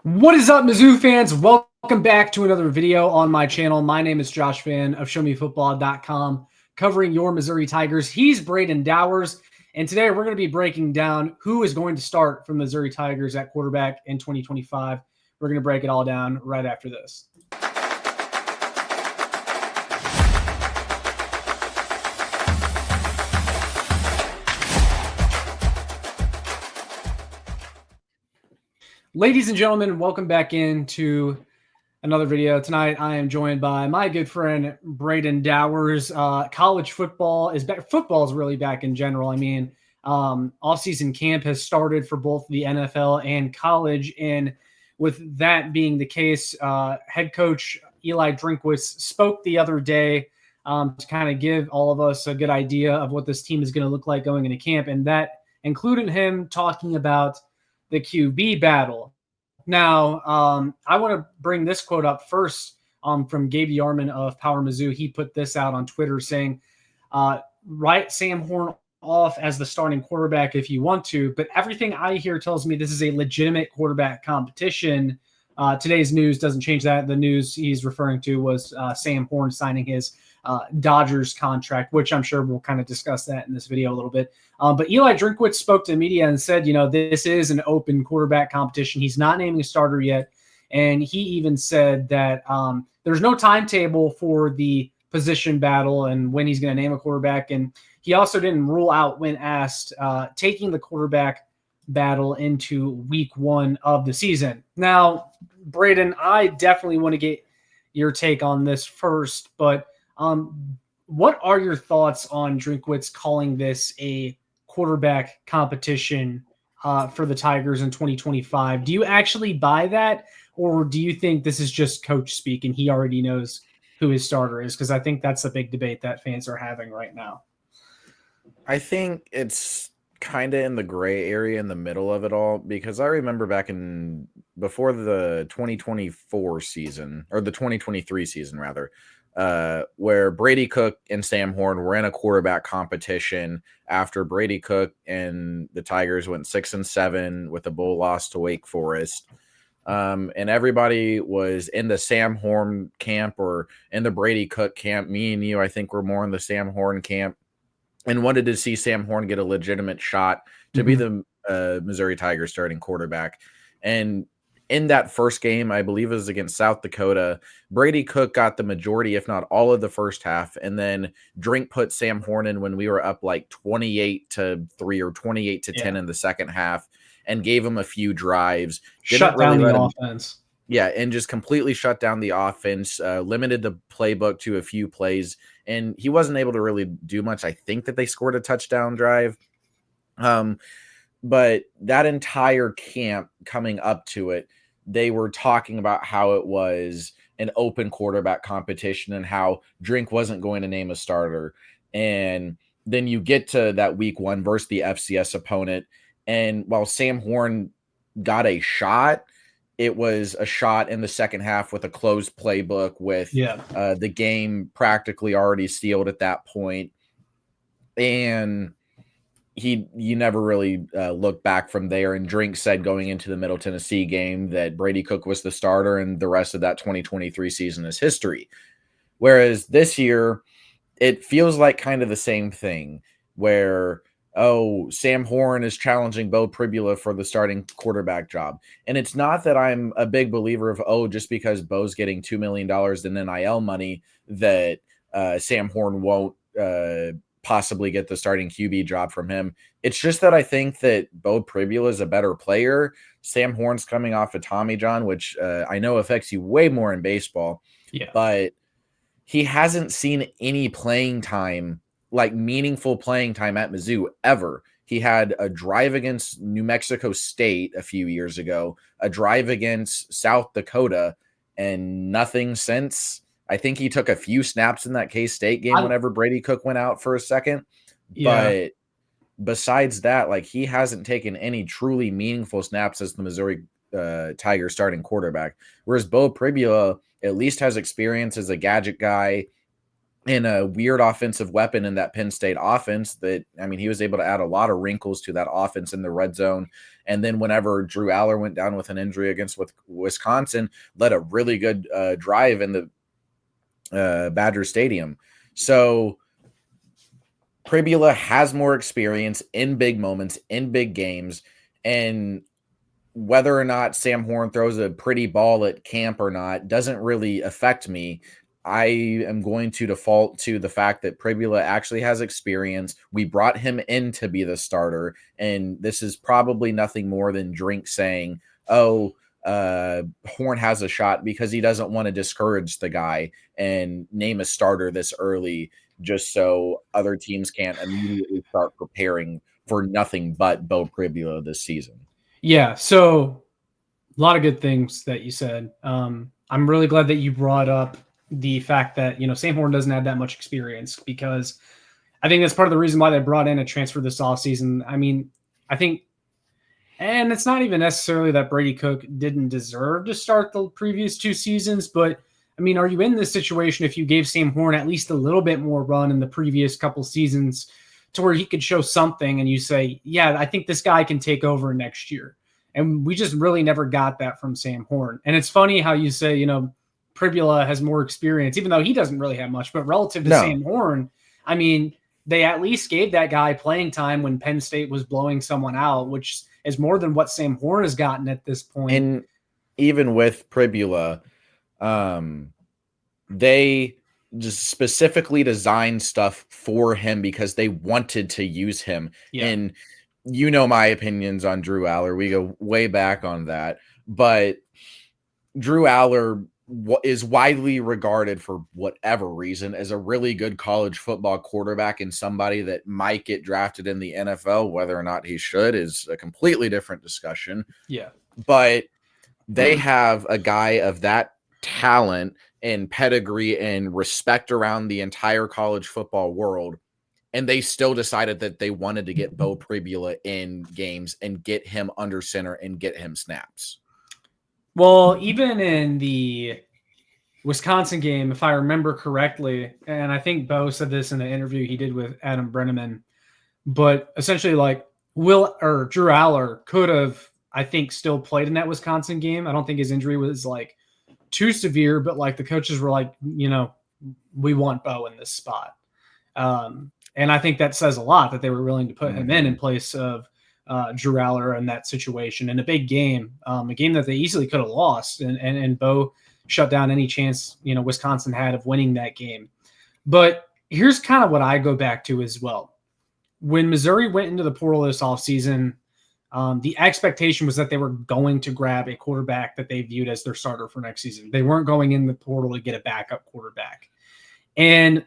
What is up, Mizzou fans? Welcome back to another video on my channel. My name is Josh Fan of ShowMeFootball.com, covering your Missouri Tigers. He's Braden Dowers, and today we're going to be breaking down who is going to start for Missouri Tigers at quarterback in 2025. We're going to break it all down right after this. Ladies and gentlemen, welcome back into another video. Tonight, I am joined by my good friend, Braden Dowers. College football is back. Football is really back in general. I mean, off-season camp has started for both the NFL and college. And with that being the case, head coach Eli Drinkwitz spoke the other day to kind of give all of us a good idea of what this team is going to look like going into camp. And that included him talking about the QB battle. Now, I want to bring this quote up first from Gabe Yarman of Power Mizzou. He put this out on Twitter saying, write Sam Horn off as the starting quarterback if you want to, but everything I hear tells me this is a legitimate quarterback competition. Today's news doesn't change that. The news he's referring to was Sam Horn signing his Dodgers contract, which I'm sure we'll kind of discuss that in this video a little bit. But Eli Drinkwitz spoke to the media and said, this is an open quarterback competition. He's not naming a starter yet. And he even said that there's no timetable for the position battle and when he's going to name a quarterback. And he also didn't rule out, when asked, taking the quarterback battle into week one of the season. Now, Braden, I definitely want to get your take on this first, but what are your thoughts on Drinkwitz calling this a quarterback competition for the Tigers in 2025? Do you actually buy that, or do you think this is just coach speak and he already knows who his starter is? Because I think that's a big debate that fans are having right now. I think it's kind of in the gray area in the middle of it all, because I remember before the 2024 season, or the 2023 season rather, where Brady Cook and Sam Horn were in a quarterback competition after Brady Cook and the Tigers went 6-7 with a bowl loss to Wake Forest. And everybody was in the Sam Horn camp or in the Brady Cook camp. Me and you, I think, were more in the Sam Horn camp and wanted to see Sam Horn get a legitimate shot to be the Missouri Tigers starting quarterback. And in that first game, I believe it was against South Dakota, Brady Cook got the majority, if not all, of the first half. And then Drink put Sam Horn in when we were up like 28-3 or 28-10 in the second half and gave him a few drives. Shut down the offense. Yeah, and just completely shut down the offense, limited the playbook to a few plays, and he wasn't able to really do much. I think that they scored a touchdown drive. But that entire camp coming up to it, they were talking about how it was an open quarterback competition and how Drink wasn't going to name a starter. And then you get to that week one versus the FCS opponent, and while Sam Horn got a shot, it was a shot in the second half with a closed playbook with the game practically already sealed at that point. And you never really looked back from there. And Drink said going into the Middle Tennessee game that Brady Cook was the starter and the rest of that 2023 season is history. Whereas this year, it feels like kind of the same thing where, Sam Horn is challenging Bo Pribula for the starting quarterback job. And it's not that I'm a big believer of, just because Bo's getting $2 million in NIL money that Sam Horn won't possibly get the starting QB job from him. It's just that I think that Bo Pribula is a better player. Sam Horn's coming off of Tommy John, which I know affects you way more in baseball. Yeah. But he hasn't seen any playing time, like meaningful playing time at Mizzou ever. He had a drive against New Mexico State a few years ago, a drive against South Dakota, and nothing since. I think he took a few snaps in that K-State game whenever Brady Cook went out for a second. Yeah. But besides that, like, he hasn't taken any truly meaningful snaps as the Missouri Tigers starting quarterback. Whereas Bo Pribula at least has experience as a gadget guy and a weird offensive weapon in that Penn State offense that, I mean, he was able to add a lot of wrinkles to that offense in the red zone And then whenever Drew Aller went down with an injury against Wisconsin, led a really good drive in the Badger Stadium. So Pribula has more experience in big moments, in big games, and whether or not Sam Horn throws a pretty ball at camp or not doesn't really affect me. I am going to default to the fact that Pribula actually has experience. We brought him in to be the starter, and this is probably nothing more than Drink saying, oh, Horn has a shot, because he doesn't want to discourage the guy and name a starter this early just so other teams can't immediately start preparing for nothing but Bo Pribula this season. Yeah, so a lot of good things that you said. I'm really glad that you brought up the fact that, Sam Horn doesn't have that much experience, because I think that's part of the reason why they brought in a transfer this offseason. I mean, I think, and it's not even necessarily that Brady Cook didn't deserve to start the previous 2 seasons, but I mean, are you in this situation if you gave Sam Horn at least a little bit more run in the previous couple seasons to where he could show something and you say, yeah, I think this guy can take over next year? And we just really never got that from Sam Horn. And it's funny how you say, Pribula has more experience, even though he doesn't really have much, but relative to Sam Horn, I mean, they at least gave that guy playing time when Penn State was blowing someone out, which is more than what Sam Horn has gotten at this point. And even with Pribula, they just specifically designed stuff for him because they wanted to use him. Yeah. And my opinions on Drew Aller. We go way back on that. But Drew Aller is widely regarded, for whatever reason, as a really good college football quarterback, and somebody that might get drafted in the NFL. Whether or not he should is a completely different discussion. Yeah. But they have a guy of that talent and pedigree and respect around the entire college football world, and they still decided that they wanted to get Bo Pribula in games and get him under center and get him snaps. Well, even in the Wisconsin game, if I remember correctly, and I think Bo said this in the interview he did with Adam Brenneman, but essentially, like, Drew Aller could have, I think, still played in that Wisconsin game. I don't think his injury was like too severe, but like the coaches were like, we want Bo in this spot. And I think that says a lot that they were willing to put him in place of Drew Aller in that situation in a big game, a game that they easily could have lost. And Bo shut down any chance, Wisconsin had of winning that game. But here's kind of what I go back to as well. When Missouri went into the portal this offseason, the expectation was that they were going to grab a quarterback that they viewed as their starter for next season. They weren't going in the portal to get a backup quarterback. And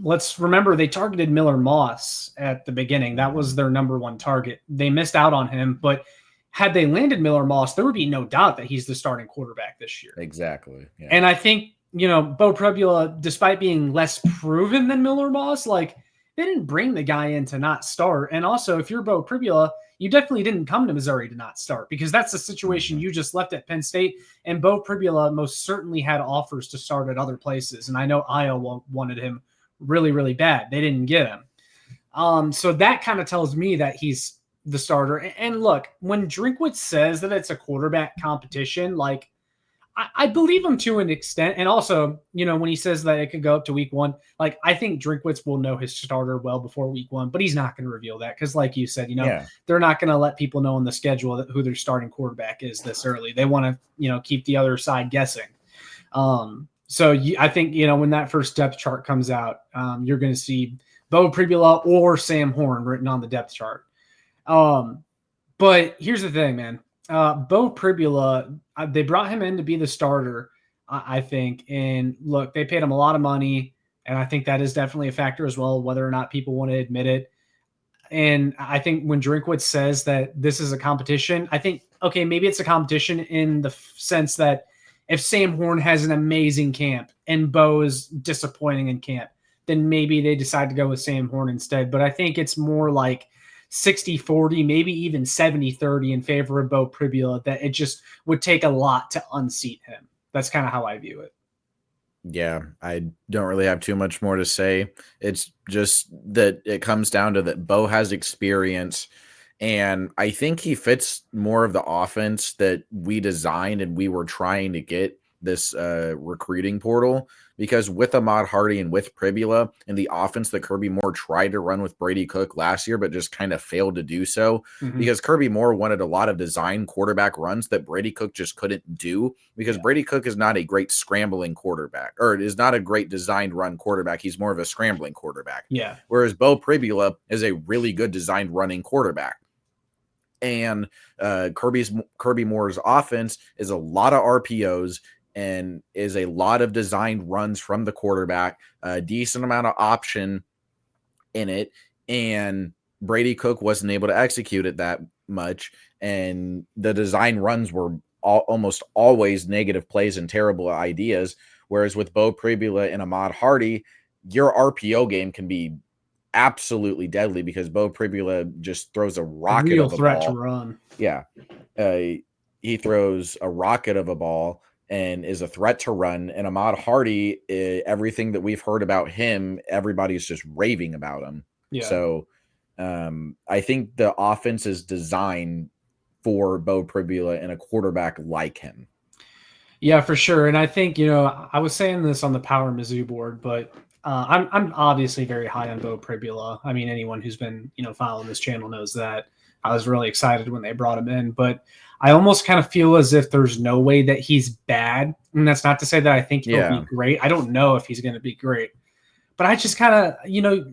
let's remember, they targeted Miller Moss at the beginning. That was their number one target. They missed out on him, but had they landed Miller Moss, there would be no doubt that he's the starting quarterback this year. Exactly. Yeah. And I think, Bo Pribula, despite being less proven than Miller Moss, like, they didn't bring the guy in to not start. And also, if you're Bo Pribula, you definitely didn't come to Missouri to not start, because that's the situation you just left at Penn State. And Bo Pribula most certainly had offers to start at other places. And I know Iowa wanted him really, really bad. They didn't get him. So that kind of tells me that he's the starter. And look, when Drinkwitz says that it's a quarterback competition, like, I believe him to an extent. And also, when he says that it could go up to week 1, like, I think Drinkwitz will know his starter well before week 1, but he's not going to reveal that. Cause like you said, they're not going to let people know on the schedule who their starting quarterback is this early. They want to, keep the other side guessing. So I think, when that first depth chart comes out, you're going to see Bo Pribula or Sam Horn written on the depth chart. But here's the thing, man. Bo Pribula, they brought him in to be the starter, I think. And look, they paid him a lot of money, and I think that is definitely a factor as well, whether or not people want to admit it. And I think when Drinkwitz says that this is a competition, I think, okay, maybe it's a competition in the sense that if Sam Horn has an amazing camp and Bo is disappointing in camp, then maybe they decide to go with Sam Horn instead. But I think it's more like 60-40, maybe even 70-30 in favor of Bo Pribula, that it just would take a lot to unseat him. That's kind of how I view it. Yeah, I don't really have too much more to say. It's just that it comes down to that Bo has experience, And I think he fits more of the offense that we designed and we were trying to get this recruiting portal, because with Ahmad Hardy and with Pribula and the offense that Kirby Moore tried to run with Brady Cook last year, but just kind of failed to do so, because Kirby Moore wanted a lot of design quarterback runs that Brady Cook just couldn't do, because Brady Cook is not a great scrambling quarterback, or is not a great designed run quarterback. He's more of a scrambling quarterback. Yeah. Whereas Bo Pribula is a really good designed running quarterback. And Kirby Moore's offense is a lot of RPOs and is a lot of designed runs from the quarterback, a decent amount of option in it. And Brady Cook wasn't able to execute it that much. And the design runs were almost always negative plays and terrible ideas. Whereas with Bo Pribula and Ahmad Hardy, your RPO game can be absolutely deadly, because Bo Pribula just throws a rocket real of a threat ball. to run. Yeah. He throws a rocket of a ball and is a threat to run. And Ahmad Hardy, everything that we've heard about him, everybody's just raving about him. Yeah. So I think the offense is designed for Bo Pribula and a quarterback like him. Yeah, for sure. And I think, I was saying this on the Power Mizzou board, but I'm obviously very high on Bo Pribula. I mean, anyone who's been, following this channel knows that. I was really excited when they brought him in, but I almost kind of feel as if there's no way that he's bad. And that's not to say that I think he'll be great. I don't know if he's going to be great, but I just kind of,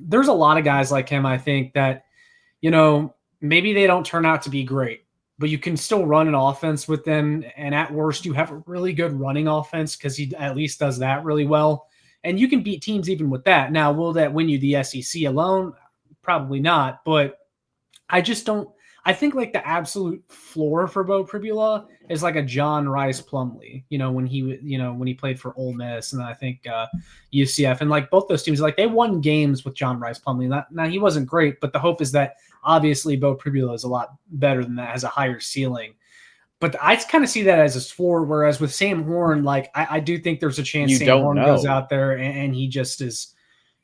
there's a lot of guys like him, I think, that, maybe they don't turn out to be great, but you can still run an offense with them. And at worst, you have a really good running offense, because he at least does that really well. And you can beat teams even with that. Now, will that win you the SEC alone? Probably not. But I just don't. I think like the absolute floor for Bo Pribula is like a John Rice Plumlee. When he played for Ole Miss, and then I think UCF, and like both those teams, like they won games with John Rice Plumlee. Now he wasn't great, but the hope is that obviously Bo Pribula is a lot better than that, has a higher ceiling. But I kind of see that as a floor, whereas with Sam Horn, like I do think there's a chance Sam Horn goes out there and he just is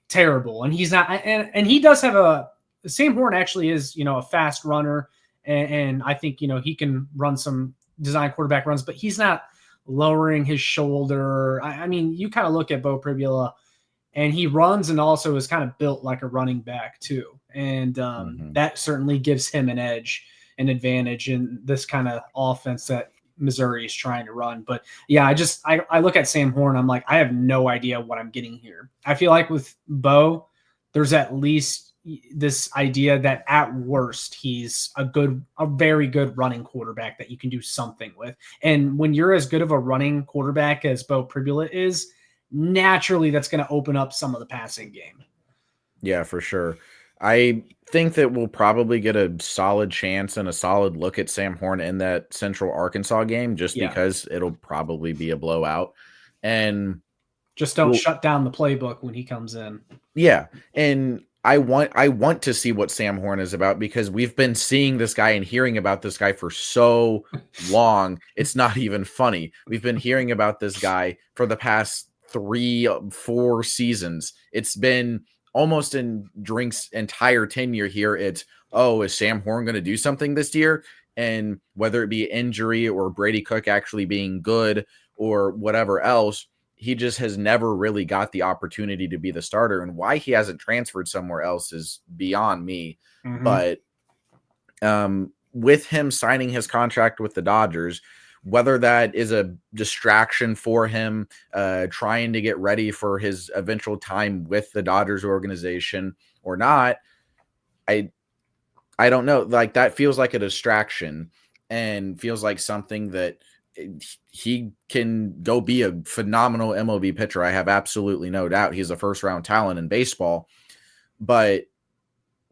terrible. And he's not, and he does have Sam Horn actually is, a fast runner. And I think, he can run some design quarterback runs, but he's not lowering his shoulder. I mean, you kind of look at Bo Pribula, and he runs and also is kind of built like a running back too. And that certainly gives him an advantage in this kind of offense that Missouri is trying to run. But yeah, I look at Sam Horn, I'm like, I have no idea what I'm getting here. I feel like with Bo, there's at least this idea that at worst he's a very good running quarterback that you can do something with. And when you're as good of a running quarterback as Bo Pribula is, naturally that's going to open up some of the passing game. Yeah, for sure. I think that we'll probably get a solid chance and a solid look at Sam Horn in that Central Arkansas game, just because it'll probably be a blowout. And just don't shut down the playbook when he comes in. Yeah. And I want to see what Sam Horn is about, because we've been seeing this guy and hearing about this guy for so long. It's not even funny. We've been hearing about this guy for the past 3-4 seasons. It's been almost in Drink's entire tenure here. It's, is Sam Horn going to do something this year? And whether it be injury or Brady Cook actually being good or whatever else, he just has never really got the opportunity to be the starter. And why he hasn't transferred somewhere else is beyond me. But with him signing his contract with the Dodgers, whether that is a distraction for him, trying to get ready for his eventual time with the Dodgers organization or not, I don't know. Like, that feels like a distraction and feels like something that he can go be a phenomenal MLB pitcher. I have absolutely no doubt. He's a first-round talent in baseball, but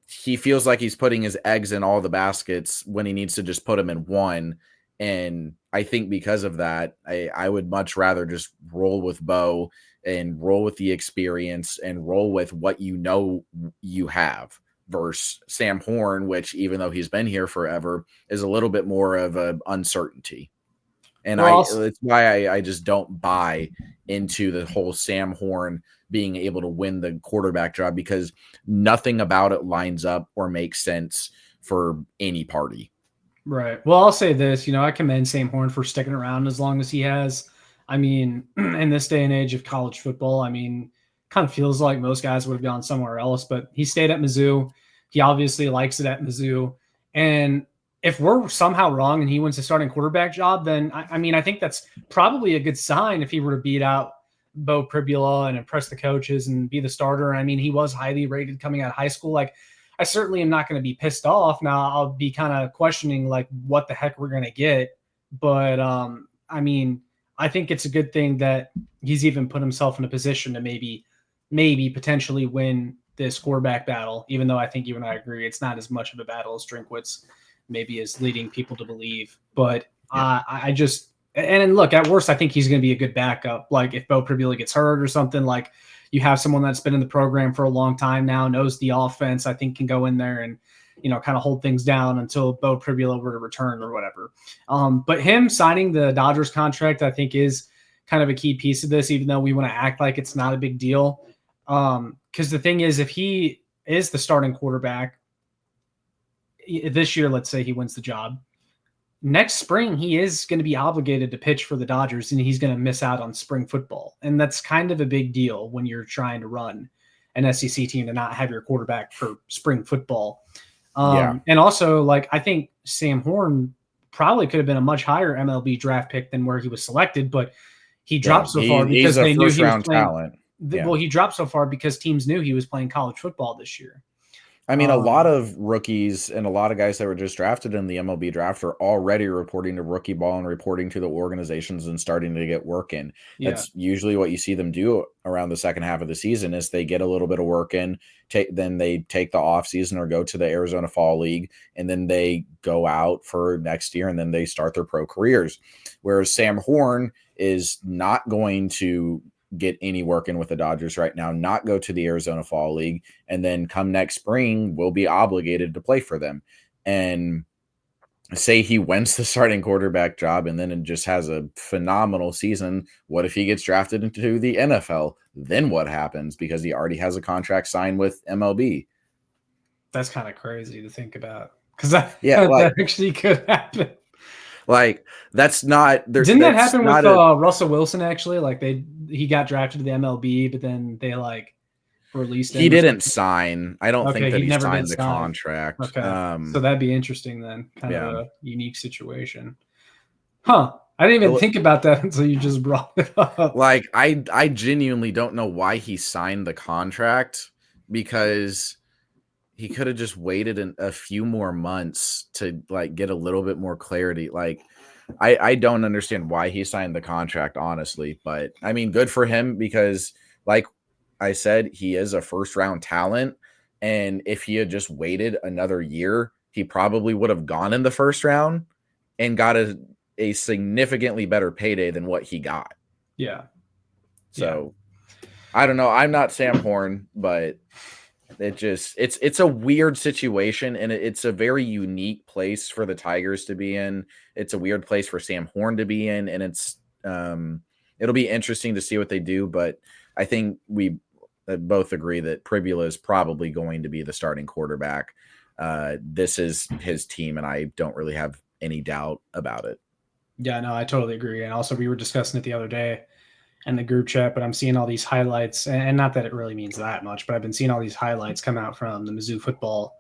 he feels like he's putting his eggs in all the baskets when he needs to just put them in one. And I think because of that, I would much rather just roll with Bo and roll with the experience and roll with what you have versus Sam Horn, which, even though he's been here forever, is a little bit more of an uncertainty. And it's why I just don't buy into the whole Sam Horn being able to win the quarterback job, because nothing about it lines up or makes sense for any party. Right. Well, I'll say this, I commend Sam Horn for sticking around as long as he has. I mean, in this day and age of college football, kind of feels like most guys would have gone somewhere else, but he stayed at Mizzou. He obviously likes it at Mizzou. And if we're somehow wrong and he wins the starting quarterback job, then I think that's probably a good sign if he were to beat out Bo Pribula and impress the coaches and be the starter. I mean, he was highly rated coming out of high school. Like, I certainly am not going to be pissed off. Now I'll be kind of questioning like what the heck we're going to get. But I think it's a good thing that he's even put himself in a position to maybe potentially win this quarterback battle, even though I think you and I agree it's not as much of a battle as Drinkwitz maybe is leading people to believe. But I just – and look, at worst, I think he's going to be a good backup. Like if Bo Pribula gets hurt or something, like you have someone that's been in the program for a long time now, knows the offense, I think can go in there and, kind of hold things down until Bo Pribula were to return or whatever. But him signing the Dodgers contract, I think is kind of a key piece of this, even though we want to act like it's not a big deal. Because the thing is, if he is the starting quarterback this year, let's say he wins the job, next spring, he is going to be obligated to pitch for the Dodgers and he's going to miss out on spring football. And that's kind of a big deal when you're trying to run an SEC team to not have your quarterback for spring football. And also, like, I think Sam Horn probably could have been a much higher MLB draft pick than where he was selected, but he dropped so far because they knew he was playing. Talent. Well, he dropped so far because teams knew he was playing college football this year. I mean, a lot of rookies and a lot of guys that were just drafted in the MLB draft are already reporting to rookie ball and reporting to the organizations and starting to get work in. That's usually what you see them do around the second half of the season is they get a little bit of work in, then they take the off season or go to the Arizona Fall League, and then they go out for next year and then they start their pro careers. Whereas Sam Horn is not going to get any work in with the Dodgers right now, not go to the Arizona Fall League, and then come next spring will be obligated to play for them. And say he wins the starting quarterback job and then it just has a phenomenal season. What if he gets drafted into the NFL? Then what happens? Because he already has a contract signed with MLB. That's kind of crazy to think about. Because that actually could happen. Like that's not. Didn't that happen with Russell Wilson? Actually, like he got drafted to the MLB, but then they like released him. He didn't sign. I don't think that he signed the contract. Okay, so that'd be interesting then. Kind of a unique situation, huh? I didn't even think about that until you just brought it up. Like I genuinely don't know why he signed the contract because he could have just waited a few more months to like get a little bit more clarity. Like I don't understand why he signed the contract, honestly, but I mean, good for him because like I said, he is a first round talent. And if he had just waited another year, he probably would have gone in the first round and got a significantly better payday than what he got. Yeah. So I don't know. I'm not Sam Horn, but it's a weird situation and it's a very unique place for the Tigers to be in. It's a weird place for Sam Horn to be in. And it's it'll be interesting to see what they do. But I think we both agree that Pribula is probably going to be the starting quarterback. This is his team, and I don't really have any doubt about it. Yeah, no, I totally agree. And also we were discussing it the other day in the group chat, but I'm seeing all these highlights, and not that it really means that much, but I've been seeing all these highlights come out from the Mizzou football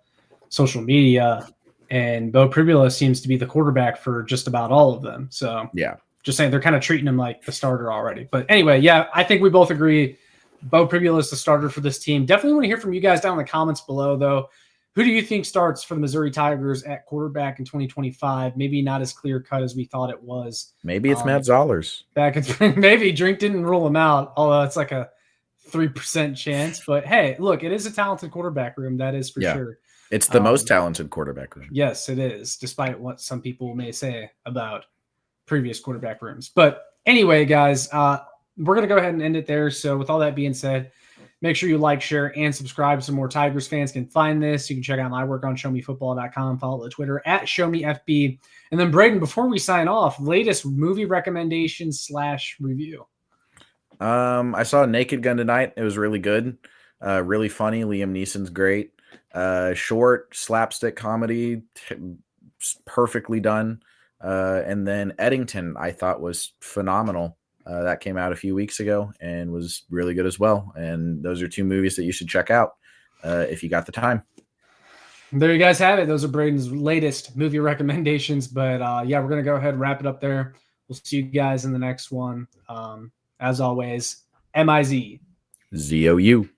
social media, and Bo Pribula seems to be the quarterback for just about all of them. So yeah, just saying they're kind of treating him like the starter already. But anyway, yeah, I think we both agree Bo Pribula is the starter for this team. Definitely want to hear from you guys down in the comments below, though. Who do you think starts for the Missouri Tigers at quarterback in 2025? Maybe not as clear cut as we thought it was. Maybe it's Matt Zollers. Back in spring, maybe Drink didn't rule him out, although it's like a 3% chance. But hey, look, it is a talented quarterback room. That is for sure. It's the most talented quarterback room. Yes, it is, despite what some people may say about previous quarterback rooms. But anyway, guys, we're going to go ahead and end it there. So with all that being said, make sure you like, share, and subscribe so more Tigers fans can find this. You can check out my work on showmefootball.com. Follow the Twitter at showmefb. And then, Braden, before we sign off, latest movie recommendations / review. I saw Naked Gun tonight. It was really good. Really funny. Liam Neeson's great. Short slapstick comedy, perfectly done. And then Eddington, I thought was phenomenal. That came out a few weeks ago and was really good as well. And those are 2 movies that you should check out if you got the time. There you guys have it. Those are Braden's latest movie recommendations. But yeah, we're going to go ahead and wrap it up there. We'll see you guys in the next one. As always, MIZ. ZOU.